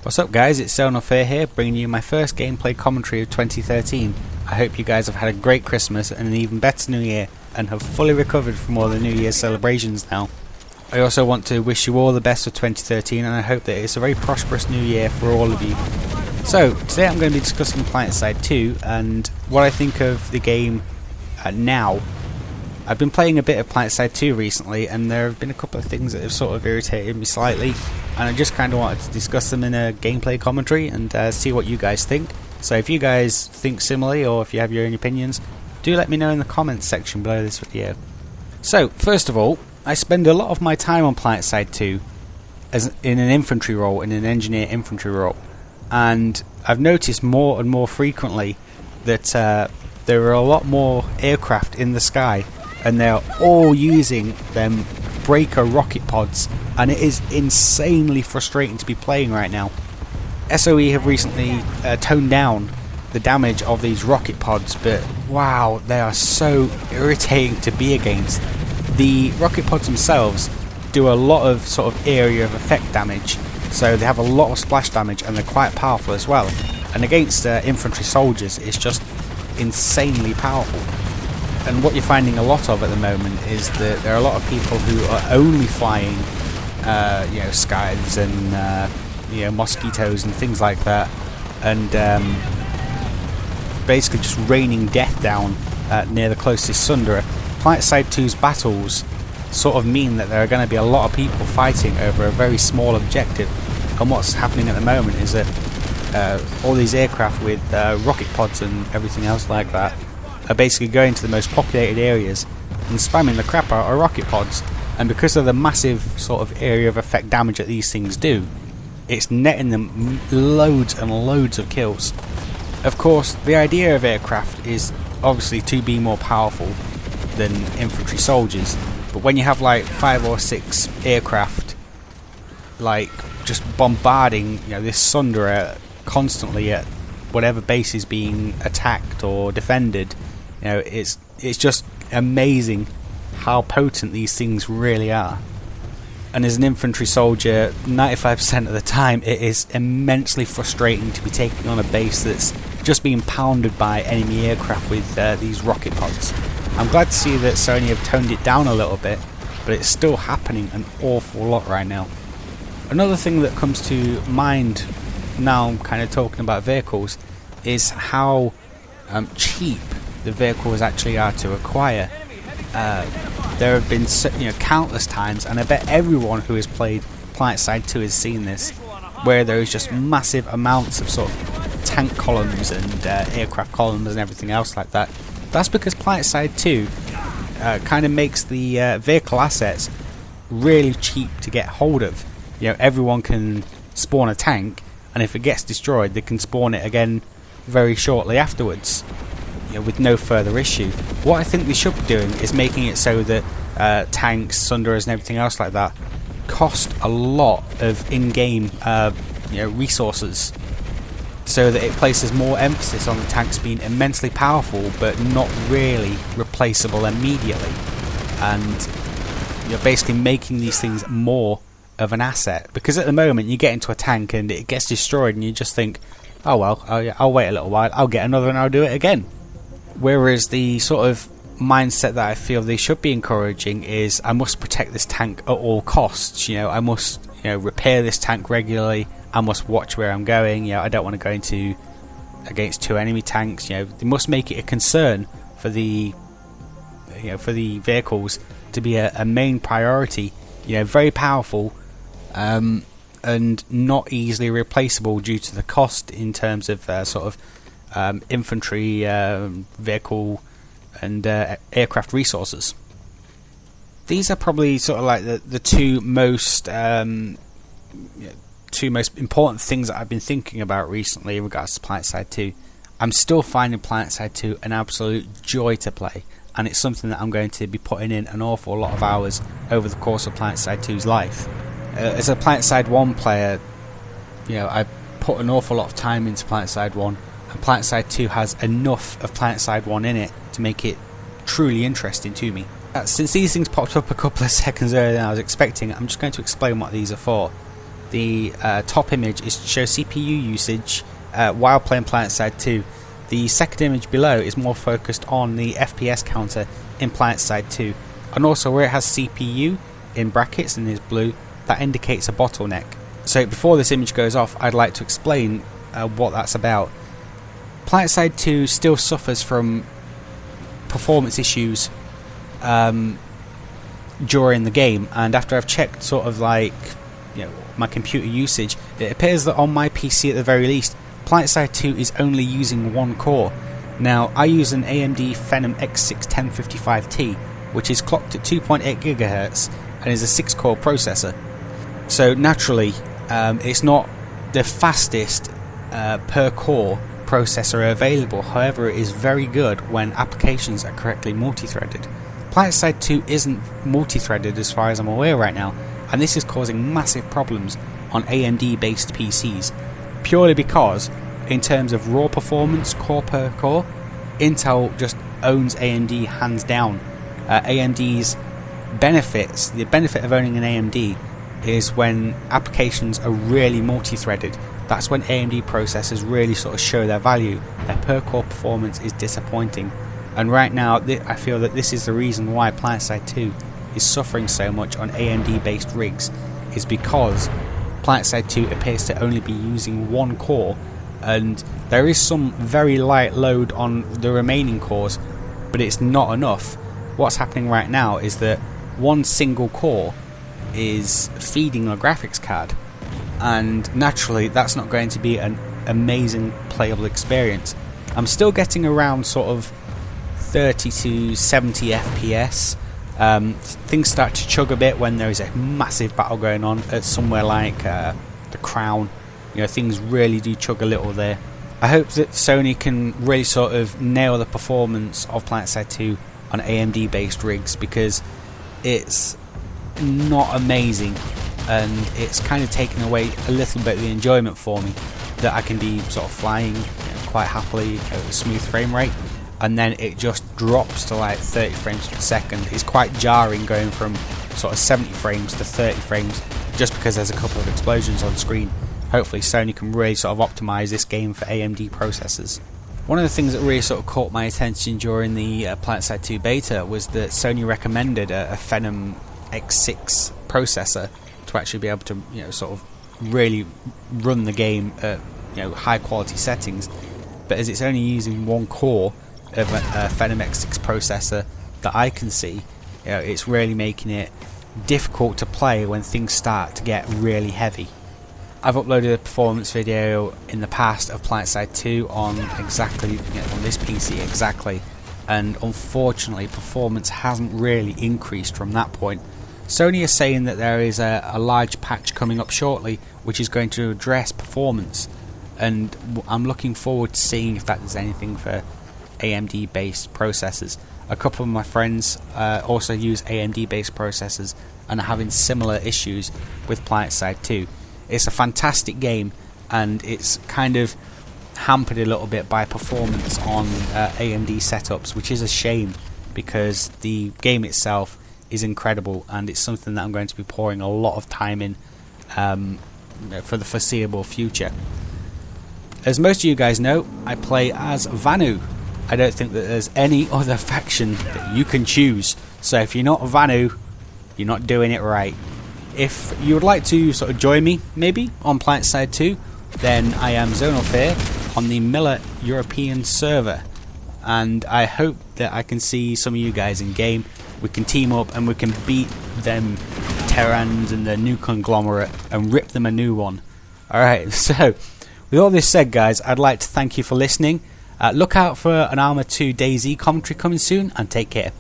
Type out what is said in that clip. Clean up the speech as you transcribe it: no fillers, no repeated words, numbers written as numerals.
What's up guys, it's ZonalFear here, bringing you my first gameplay commentary of 2013. I hope you guys have had a great Christmas and an even better New Year, and have fully recovered from all the New Year's celebrations now. I also want to wish you all the best for 2013, and I hope that it's a very prosperous new year for all of you. So, today I'm going to be discussing Planetside 2 and what I think of the game now. I've been playing a bit of Planetside 2 recently, and there have been a couple of things that have sort of irritated me slightly, and I just kind of wanted to discuss them in a gameplay commentary and see what you guys think. So if you guys think similarly, or if you have your own opinions, do let me know in the comments section below this video. So, first of all, I spend a lot of my time on Planetside 2 as in an infantry role, in an engineer infantry role, and I've noticed more and more frequently that there are a lot more aircraft in the sky, and they're all using them breaker rocket pods, and it is insanely frustrating to be playing right now. SOE have recently toned down the damage of these rocket pods, but wow, they are so irritating to be against. The rocket pods themselves do a lot of sort of area of effect damage, so they have a lot of splash damage, and they're quite powerful as well. And against infantry soldiers, it's just insanely powerful. And what you're finding a lot of at the moment is that there are a lot of people who are only flying, skies and mosquitoes and things like that, and basically just raining death down near the closest sunderer. Planetside 2's battles sort of mean that there are going to be a lot of people fighting over a very small objective, and what's happening at the moment is that all these aircraft with rocket pods and everything else like that are basically going to the most populated areas and spamming the crap out of rocket pods, and because of the massive sort of area of effect damage that these things do, it's netting them loads and loads of kills. Of course, the idea of aircraft is obviously to be more powerful than infantry soldiers, but when you have like 5 or 6 aircraft like just bombarding this sunderer constantly at whatever base is being attacked or defended, it's just amazing how potent these things really are. And as an infantry soldier, 95% of the time it is immensely frustrating to be taking on a base that's just being pounded by enemy aircraft with these rocket pods. I'm glad to see that Sony have toned it down a little bit, but it's still happening an awful lot right now. Another thing that comes to mind now I'm kind of talking about vehicles is how cheap the vehicles actually are to acquire. There have been countless times, and I bet everyone who has played Planetside 2 has seen this, where there is just massive amounts of sort of tank columns and aircraft columns and everything else like that. That's because Planetside 2 kind of makes the vehicle assets really cheap to get hold of. Everyone can spawn a tank, and if it gets destroyed, they can spawn it again very shortly afterwards, with no further issue. What I think they should be doing is making it so that tanks, sunderers and everything else like that cost a lot of in-game resources, so that it places more emphasis on the tanks being immensely powerful but not really replaceable immediately, and you're basically making these things more of an asset. Because at the moment you get into a tank and it gets destroyed and you just think, oh well, I'll wait a little while, I'll get another and I'll do it again. Whereas the sort of mindset that I feel they should be encouraging is, I must protect this tank at all costs. I must repair this tank regularly, I must watch where I'm going, I don't want to go against 2 enemy tanks. They must make it a concern for the vehicles to be a main priority, very powerful, and not easily replaceable due to the cost in terms of infantry, vehicle and aircraft resources. These are probably sort of like the two most important things that I've been thinking about recently in regards to Planetside 2. I'm still finding Planetside 2 an absolute joy to play, and it's something that I'm going to be putting in an awful lot of hours over the course of Planetside 2's life. As a Planetside 1 player, I put an awful lot of time into Planetside 1, and Planetside 2 has enough of Planetside 1 in it to make it truly interesting to me. Since these things popped up a couple of seconds earlier than I was expecting, I'm just going to explain what these are for. the top image is to show CPU usage while playing Planetside 2. The second image below is more focused on the FPS counter in Planetside 2, and also where it has CPU in brackets and is blue, that indicates a bottleneck. So before this image goes off, I'd like to explain what that's about. Planetside 2 still suffers from performance issues during the game, and after I've checked sort of like, you know, my computer usage, it appears that on my PC at the very least, Planetside 2 is only using one core. Now, I use an AMD Phenom X6 1055T, which is clocked at 2.8 GHz and is a 6-core processor. So naturally, it's not the fastest per core processor available. However, it is very good when applications are correctly multi-threaded. Planetside 2 isn't multi-threaded as far as I'm aware right now, and this is causing massive problems on AMD based PCs, purely because in terms of raw performance core per core, Intel just owns AMD hands down. AMD's benefits, the benefit of owning an AMD is when applications are really multi-threaded. That's when AMD processors really sort of show their value. Their per core performance is disappointing, and right now I feel that this is the reason why Planetside 2 is suffering so much on AMD based rigs, is because Planetside 2 appears to only be using one core, and there is some very light load on the remaining cores, but it's not enough. What's happening right now is that one single core is feeding a graphics card, and naturally that's not going to be an amazing playable experience. I'm still getting around sort of 30 to 70 FPS. Things start to chug a bit when there is a massive battle going on at somewhere like the Crown. You know, things really do chug a little there. I hope that Sony can really sort of nail the performance of Planetside 2 on AMD based rigs, because it's not amazing and it's kind of taken away a little bit of the enjoyment for me, that I can be sort of flying, you know, quite happily at a smooth frame rate, and then it just drops to like 30 frames per second. It's quite jarring going from sort of 70 frames to 30 frames just because there's a couple of explosions on screen. Hopefully Sony can really sort of optimize this game for AMD processors. One of the things that really sort of caught my attention during the Planetside 2 beta was that Sony recommended a Phenom X6 processor to actually be able to, you know, sort of really run the game at, you know, high quality settings. But as it's only using one core of a Phenom X6 processor that I can see, you know, it's really making it difficult to play when things start to get really heavy. I've uploaded a performance video in the past of Planetside 2 on exactly, you know, on this PC exactly, and unfortunately performance hasn't really increased from that point. Sony is saying that there is a large patch coming up shortly which is going to address performance, and I'm looking forward to seeing if that does anything for AMD based processors. A couple of my friends also use AMD based processors and are having similar issues with Planetside 2. It's a fantastic game, and it's kind of hampered a little bit by performance on AMD setups, which is a shame because the game itself is incredible and it's something that I'm going to be pouring a lot of time in for the foreseeable future. As most of you guys know, I play as Vanu. I don't think that there's any other faction that you can choose, so if you're not Vanu, you're not doing it right. If you would like to sort of join me, maybe, on Planetside 2, then I am ZonalFear on the Miller European server, and I hope that I can see some of you guys in game. We can team up and we can beat them Terrans and the new conglomerate and rip them a new one. Alright, so with all this said, guys, I'd like to thank you for listening. Look out for an Arma 2 DayZ commentary coming soon, and take care.